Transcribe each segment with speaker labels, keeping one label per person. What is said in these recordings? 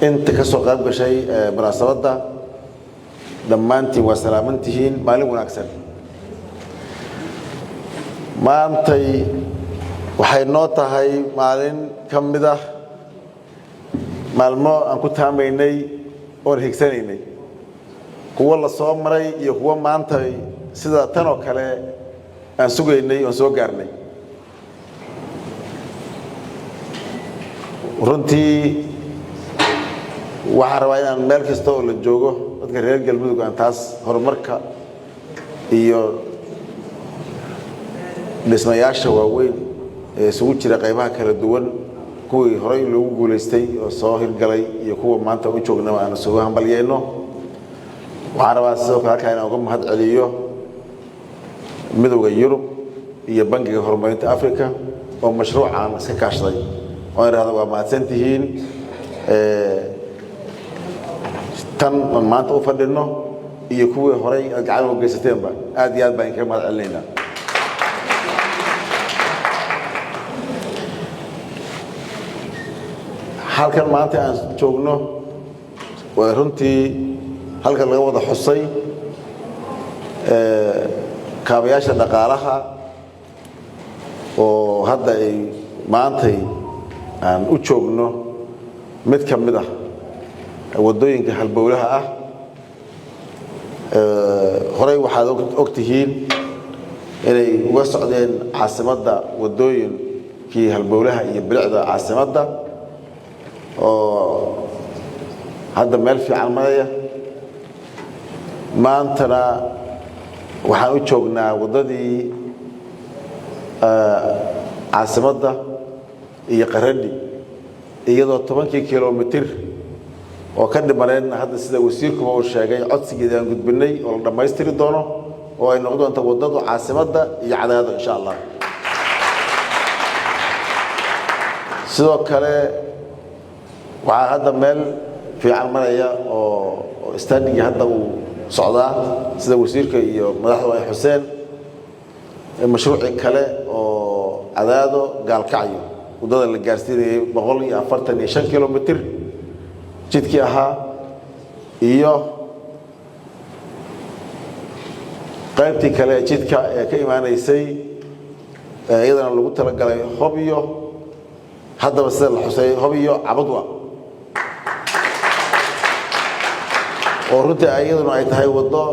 Speaker 1: أنت كسر قلب شيء مناسبة لما أنت وسلامتهين مالي أكثر ما أنت وحينوتها هاي مالين كم بده مالمو أن كنت هميني أو هيكسنيني هو الله صوم مري يهو ما أنت سيدا تنو كله أن سوقيني أن سوقارني runtii waxaan rabaa inaan meel kasta oo la joogo dadka reer galmudug aan taas horumarka iyo dhismayaasha waaweyn ee isugu jira qaybaha kala duwan kuwii horey loogu guuleystay oo soo hirgalay iyo kuwa maanta u joognaba aan soo hambalyeeno waxaan rabaa sidoo kale halkaan uga mahad celiyo midowga Yurub iyo bangiga horumarinta Afrika oo mashruucan iska kaashaday وأنا هذا ما سنتهين تم ما أنت أفضلنا يكون هراي الجعل وجستين بقى أديات بين كم علينا هل كان ما أنت شغلنا ورنتي هل كان لو وضع حصي كابياش النقالها وهذا ما أنت aan u joogno mid ka mid ah wadooyinka halbowlaha ah horay waxaad ogtihiin inay uga socdeen caasimadda wadooyinkii halbowlaha iyo bilicda caasimadda oo hadda meel fiican maraya maantana waxaan u joognaa wadadii caasimadda iyo qaradhi iyadoo 10 kiiloomitir oo ka dhimaneen hadda sida wasiirku uu sheegay codsigeeda aan gudbinay oo la dhameystiri doono oo ay noqon doonto wadada caasimadda iyo cadaado insha Allah sidoo kale waxa hadda meel fiican maraya oo istaadiga hadda uu socdaa sida wasiirka iyo madaxda ay Xuseen mashruuc kale oo cadaado gaalkacyo wadada la gaarsiinayay 145 kiiloomitir jidkii ahaa iyo qaybtii kale jidka ee ka imaanaysay iyadana lagu talagalay Hobyo haddaba sida la xusay Hobyo Cabadwa oo runtii iyaduna ay tahay wado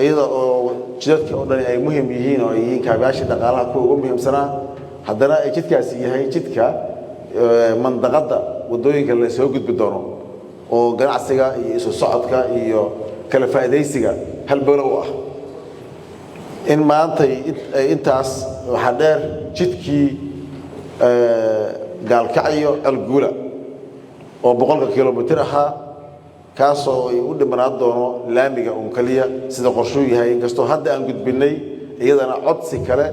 Speaker 1: iyada oo jidadka oo dhan ay muhiim yihiin oo ay yihiin kaabayaasha dhaqaalaha kuwa ugu muhiimsanaa haddana ay jidkaasi yahay jidka mandaqada wadooyinka la soo gudbi doono oo ganacsiga iyo isu socodka iyo kala faa'iideysiga halbowla u ah in maanta intaas waxa dheer jidkii gaalkacyo alguula oo 100 kiiloomitir ahaa kaasoo ay u dhimanaan doono laamiga kaliya sida qorshuu yahay inkastoo hadda aan gudbinay iyadana codsi kale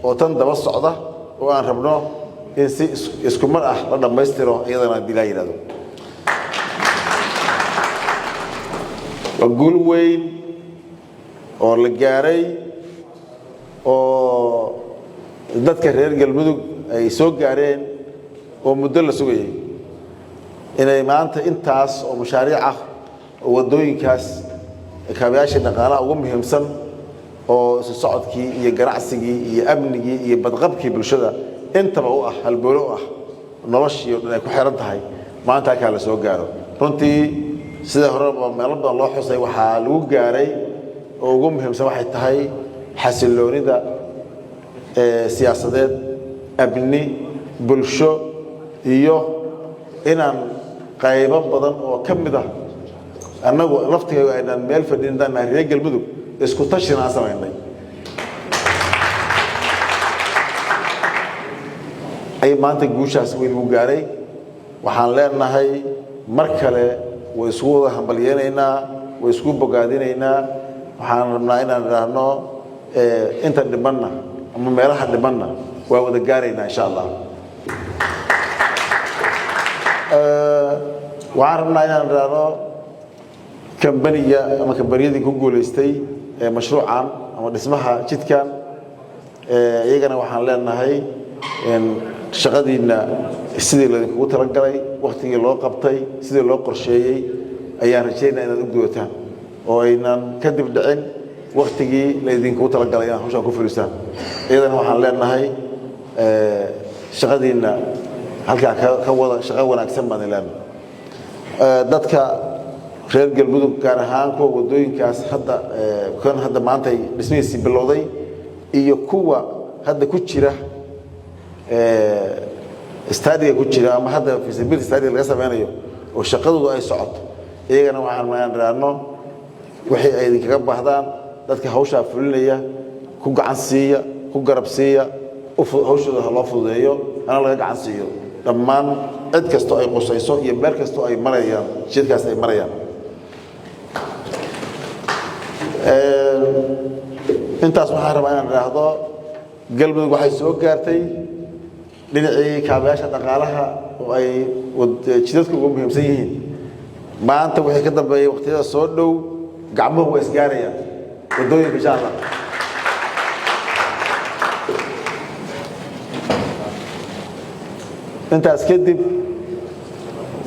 Speaker 1: oo tan daba socda oo aan rabno in si isku mar ah la dhameystiro iyadana bilaa yiraahdo وأقول وين أو لجاري أو نذكر رجال مدو يسوق جارين ومدل سوي إن ما أنت عاس ومشاريعه ودوين كاس كابياش النقالة ومهم سن أو صعد كي يجرعسكي يأمنكي يبتغبكي بالشدة أنت بقى هالبلوء نرشي كحرنت هاي ما أنت كلا سوق جارو رنتي sida hore meelada loo xusay waxa lagu gaaray oo ugu muhiimsan waxay tahay xasiloonida siyaasadeed abni bulsho iyo inaan qaybo badan oo kamid ah annagu laftiga aynaan meel fadhiinana reer galmudug isku tashina sameeynay ay maanta guushaas weyn u gaaray waxaan leenahay mar kale ويسوق همبلينا ويسوق بقادينا وحنا رمنا نرانو أنت دبنا أما ما راح دبنا وهو دجارينا إن شاء الله وعرفنا نرانو كمبنية أما كمبنية دي جوجل استي مشروع عام أما اسمها شيت كان يجينا وحنا لنا هاي إن shaqadiina sidii la idinku talagalay waqtigii loo qabtay sidii loo qorsheeyay ayaan rajaynayaa inaad u gudataan oo aynan ka dib dhicin waqtigii la idinku talagalay inaad hawshan ku fulisaan iyadana waxaan leenahay shaqadiina halkaa ka wada shaqo wanaagsan baan ilaalin dadka reer galmudug gaar ahaan kuwa wadooyinkaas hadda maanta dhismihiisii bilowday iyo kuwa hadda ku jira istaadiga ku jira ama hadda feasibility study laga samaynayo oo shaqadoodu ay socoto iyagana waxaan raadno wixii ay idinkaga baahdaan dadka hawshaa fulinaya ku gacan siiya ku garab siiya hawshooda loo fududeeyo hana laga gacan siiyo dhammaan cid kastoo ay qusayso iyo meel kastoo ay marayaan jidkaas ay marayaan intaas waxaan rabaa inaan idhaahdo galmudug waxay soo gaartay dhinacii kaabayaasha dhaqaalaha oo ay jidadka ugu muhiimsan yihiin maanta wixii ka dambeeyay waqtiyada soo dhow gacmuhu way isgaarayaan wadooyinka insha allah intaas kadib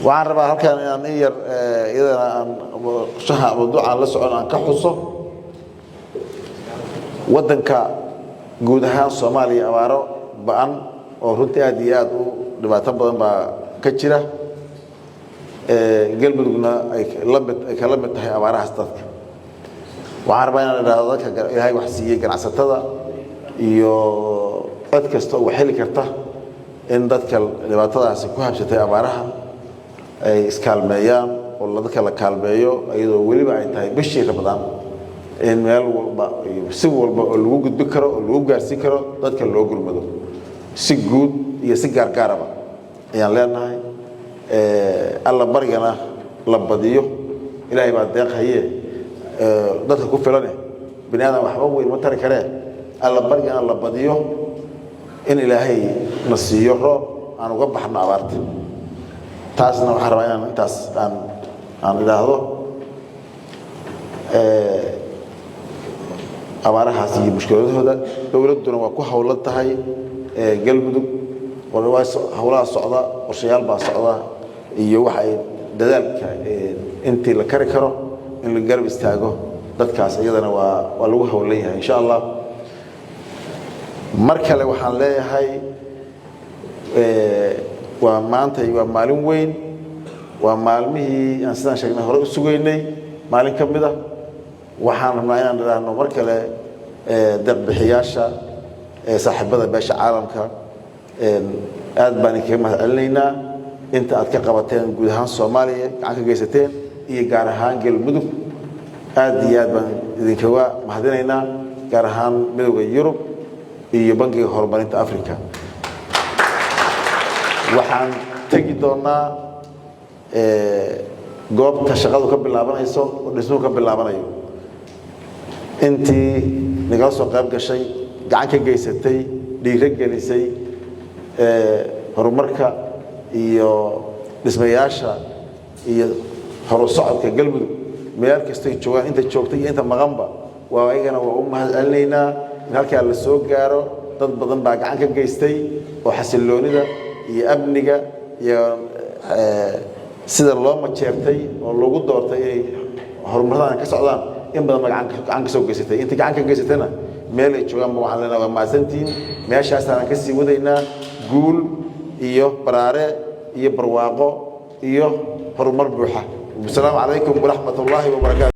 Speaker 1: waxaan rabaa halkan inaan in yar iyadana aan shaha mawduucaan la socon aan ka xuso waddanka guud ahaan Soomaaliya abaaro ba'an oo runtii aad iyo aad u dhibaato badan baa ka jira galmudugna ay kala mid tahay abaarahaas dadka waxaan rabaa inaan idhaahdo dadka ilaahay wax siiyey ganacsatada iyo cid kasta oo xili karta in dadka dhibaatadaasi ku habsatay abaaraha ay iskaalmeeyaan oo dadka la kaalmeeyo iyadoo weliba ay tahay bishii Ramadaan in meel walba si walba oo lagu gudbi karo oo lagu gaarsiin karo dadka loo gurmado si guud iyo si gaargaaraba ayaan leenahay alla barigana la badiyo ilaahay baa deeqaye dadka ku filan bini aadam waxba weyn ma tari karee alla barigana la badiyo in ilaahay na siiyo roob aan uga baxno abaarta taasna waxaan rabaa inaan intaas aan idhaahdo abaarahaas iyo mushkiladooda dowladduna waa ku hawlan tahay galmudug hawlaha socda qorshayaal baa socda iyo waxa ay dadaalka intii la kari karo in la garab istaago dadkaas iyadana waa lagu hawlan yahay insha allah mar kale waxaan leeyahay waa maanta waa maalin weyn waa maalmihii aan sidaan sheegnay hore u sugaynay maalin ka mid ah waxaan rabnaa inaan idhaahno mar kale deeq-bixiyaasha saaxiibada beesha caalamka aad baan idinkaga mahadcelinaynaa inta aad ka qabateen guud ahaan Soomaaliya gacan ka geysateen iyo gaar ahaan galmudug aad iyo aad baan idinkaga mahadinaynaa gaar ahaan midowga Yurub iyo bangiga horumarinta Afrika waxaan tagi doonaa goobta shaqadu ka bilaabanayso oo dhismuhu ka bilaabanayo intii naga soo qayb gashay gacan ka geysatay dhiiro gelisay horumarka iyo dhismayaasha iyo horu socodka galmudug meel kasta ay joogaan inta joogtay iyo inta maqanba waa ayagana waa u mahadcelinaynaa in halkaa la soo gaaro dad badan baa gacan ka geystay oo xasiloonida iyo amniga iyo sida loo majeertay oo lagu doortay inay horumarada ka socdaan in badan gacan ka soo geysatay inta gacan ka geysatayna meel ay joogaan waxaan leenahay waa maasantiin meeshaas aan ka sii wadaynaa guul iyo baraare iyo barwaaqo iyo horumar buuxa. Assalaamu calaykum waraxmatullaahi wabarakaatuh.